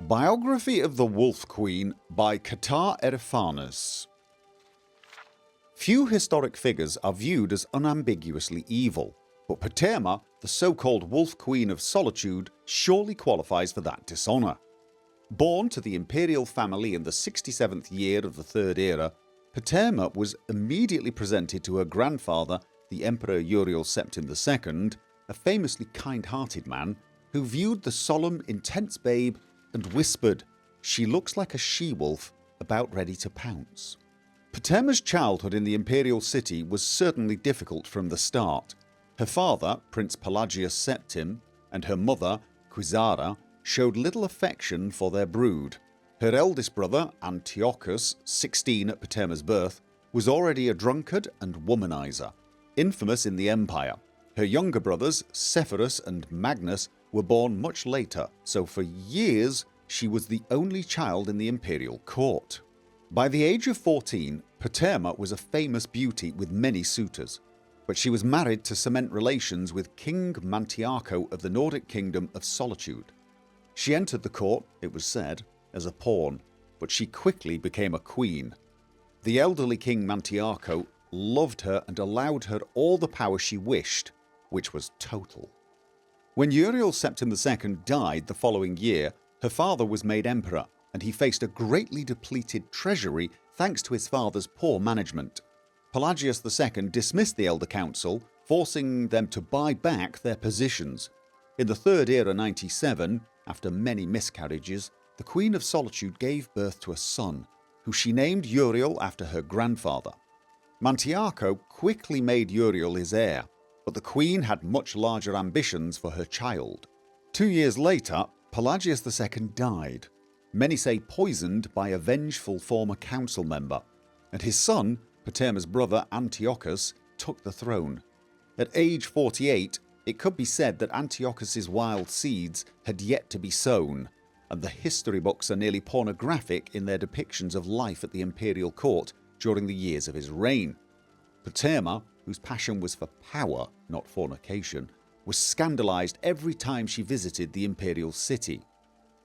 Biography of the Wolf Queen by Qatar Erifanes. Few historic figures are viewed as unambiguously evil, but Paterma, the so-called Wolf Queen of Solitude, surely qualifies for that dishonour. Born to the imperial family in the 67th year of the Third Era, Paterma was immediately presented to her grandfather, the Emperor Uriel Septim II, a famously kind-hearted man, who viewed the solemn, intense babe and whispered, "She looks like a she-wolf about ready to pounce." Paterma's childhood in the imperial city was certainly difficult from the start. Her father, Prince Pelagius Septim, and her mother, Quizara, showed little affection for their brood. Her eldest brother, Antiochus, 16 at Paterma's birth, was already a drunkard and womanizer, infamous in the empire. Her younger brothers, Sepphoris and Magnus, were born much later, so for years she was the only child in the imperial court. By the age of 14, Paterma was a famous beauty with many suitors, but she was married to cement relations with King Mantiarco of the Nordic kingdom of Solitude. She entered the court, it was said, as a pawn, but she quickly became a queen. The elderly King Mantiarco loved her and allowed her all the power she wished, which was total. When Uriel Septim II died the following year, her father was made emperor, and he faced a greatly depleted treasury thanks to his father's poor management. Pelagius II dismissed the Elder Council, forcing them to buy back their positions. In the Third Era 97, after many miscarriages, the Queen of Solitude gave birth to a son, who she named Uriel after her grandfather. Mantiarco quickly made Uriel his heir, but the Queen had much larger ambitions for her child. 2 years later, Pelagius II died, many say poisoned by a vengeful former council member, and his son, Paterma's brother Antiochus, took the throne. At age 48, it could be said that Antiochus's wild seeds had yet to be sown, and the history books are nearly pornographic in their depictions of life at the imperial court during the years of his reign. Paterma, whose passion was for power, not fornication, was scandalized every time she visited the imperial city.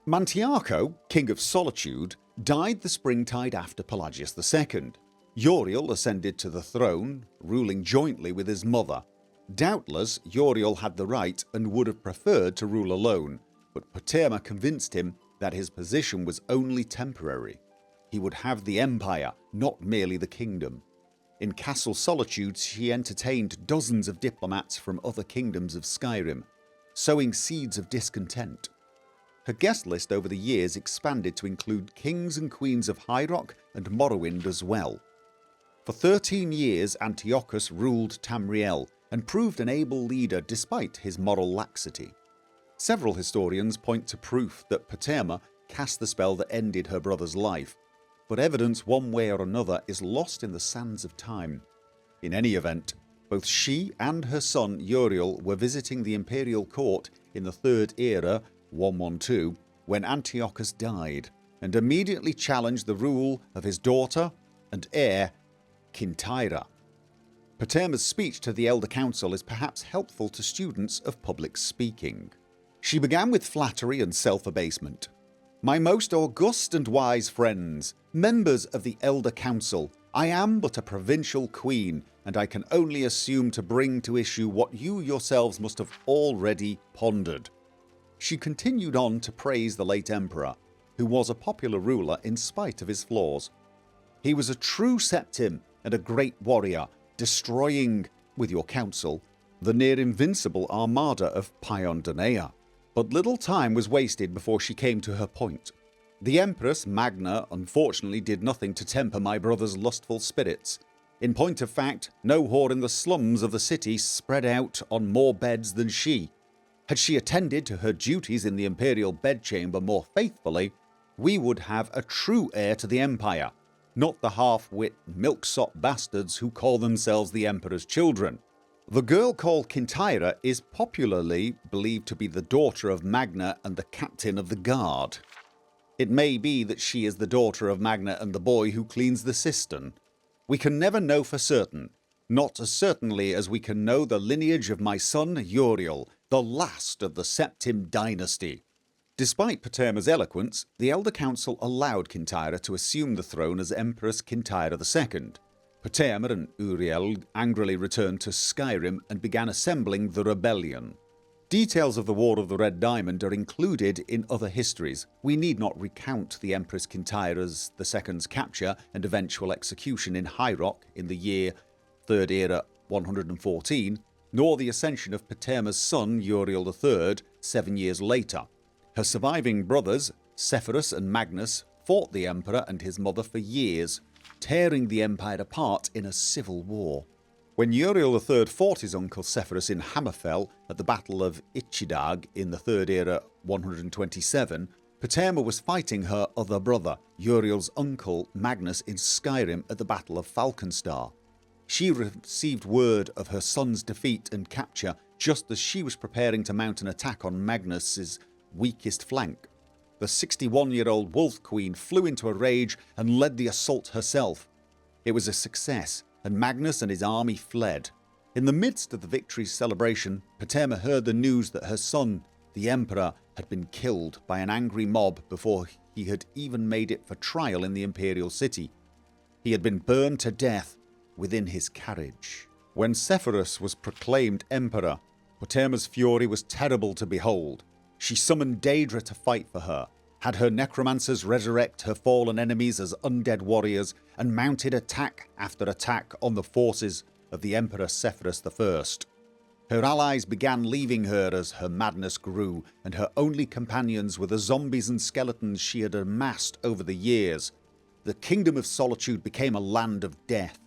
Mantiarco, King of Solitude, died the springtide after Pelagius II. Uriel ascended to the throne, ruling jointly with his mother. Doubtless, Uriel had the right and would have preferred to rule alone, but Paterma convinced him that his position was only temporary. He would have the empire, not merely the kingdom. In Castle Solitude, she entertained dozens of diplomats from other kingdoms of Skyrim, sowing seeds of discontent. Her guest list over the years expanded to include kings and queens of High Rock and Morrowind as well. For 13 years, Antiochus ruled Tamriel and proved an able leader despite his moral laxity. Several historians point to proof that Paterma cast the spell that ended her brother's life, but evidence one way or another is lost in the sands of time. In any event, both she and her son Uriel were visiting the imperial court in the Third Era 112 when Antiochus died, and immediately challenged the rule of his daughter and heir Kintyra. Paterma's speech to the Elder Council is perhaps helpful to students of public speaking. She began with flattery and self-abasement. "My most august and wise friends, members of the Elder Council, I am but a provincial queen, and I can only assume to bring to issue what you yourselves must have already pondered." She continued on to praise the late emperor, who was a popular ruler in spite of his flaws. "He was a true Septim and a great warrior, destroying, with your counsel, the near-invincible armada of Pion Donea." But little time was wasted before she came to her point. "The Empress Magna unfortunately did nothing to temper my brother's lustful spirits. In point of fact, no whore in the slums of the city spread out on more beds than she. Had she attended to her duties in the imperial bedchamber more faithfully, we would have a true heir to the empire, not the half-wit milksop bastards who call themselves the Emperor's children." The girl called Kintyra is popularly believed to be the daughter of Magna and the captain of the guard. It may be that she is the daughter of Magna and the boy who cleans the cistern. We can never know for certain, not as certainly as we can know the lineage of my son Uriel, the last of the Septim dynasty. Despite Paterma's eloquence, the Elder Council allowed Kintyre to assume the throne as Empress Kintyre II. Paterma and Uriel angrily returned to Skyrim and began assembling the rebellion. Details of the War of the Red Diamond are included in other histories. We need not recount the Empress Kintyre II's capture and eventual execution in High Rock in the year 3rd Era 114, nor the ascension of Paterma's son Uriel III 7 years later. Her surviving brothers, Sepphoris and Magnus, fought the Emperor and his mother for years, tearing the empire apart in a civil war. When Uriel III fought his uncle Sepphoris in Hammerfell at the Battle of Ichidag in the 3rd Era 127, Paterma was fighting her other brother, Uriel's uncle Magnus, in Skyrim at the Battle of Falkenstar. She received word of her son's defeat and capture just as she was preparing to mount an attack on Magnus's weakest flank. The 61-year-old Wolf Queen flew into a rage and led the assault herself. It was a success, and Magnus and his army fled. In the midst of the victory's celebration, Paterma heard the news that her son, the Emperor, had been killed by an angry mob before he had even made it for trial in the imperial city. He had been burned to death within his carriage. When Sepphoris was proclaimed Emperor, Paterma's fury was terrible to behold. She summoned Daedra to fight for her, had her necromancers resurrect her fallen enemies as undead warriors, and mounted attack after attack on the forces of the Emperor Sepphoris I. Her allies began leaving her as her madness grew, and her only companions were the zombies and skeletons she had amassed over the years. The Kingdom of Solitude became a land of death.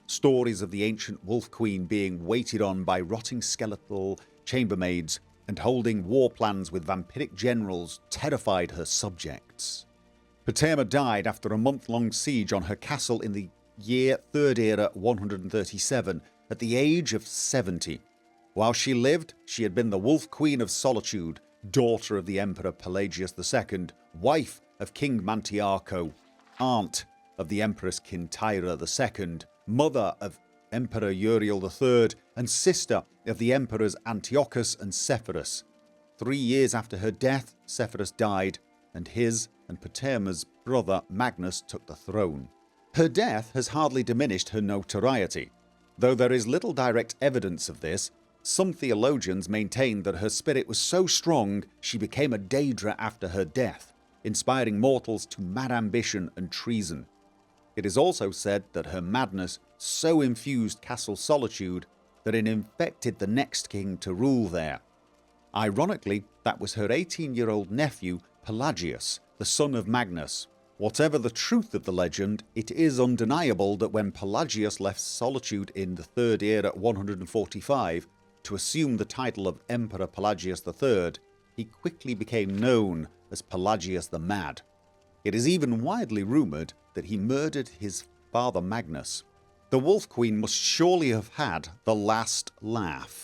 Stories of the ancient Wolf Queen being waited on by rotting skeletal chambermaids and holding war plans with vampiric generals terrified her subjects. Paterma died after a month-long siege on her castle in the year 3rd Era 137 at the age of 70. While she lived, she had been the Wolf Queen of Solitude, daughter of the Emperor Pelagius II, wife of King Mantiarco, aunt of the Empress Kintyre II, mother of Emperor Uriel III, and sister of the Emperors Antiochus and Sepphoris. 3 years after her death, Sepphoris died, and his and Paterma's brother Magnus took the throne. Her death has hardly diminished her notoriety. Though there is little direct evidence of this, some theologians maintain that her spirit was so strong she became a Daedra after her death, inspiring mortals to mad ambition and treason. It is also said that her madness so infused Castle Solitude that it infected the next king to rule there. Ironically, that was her 18-year-old nephew Pelagius, the son of Magnus. Whatever the truth of the legend, it is undeniable that when Pelagius left Solitude in the 3rd Era 145 to assume the title of Emperor Pelagius III, he quickly became known as Pelagius the Mad. It is even widely rumoured that he murdered his father Magnus. The Wolf Queen must surely have had the last laugh.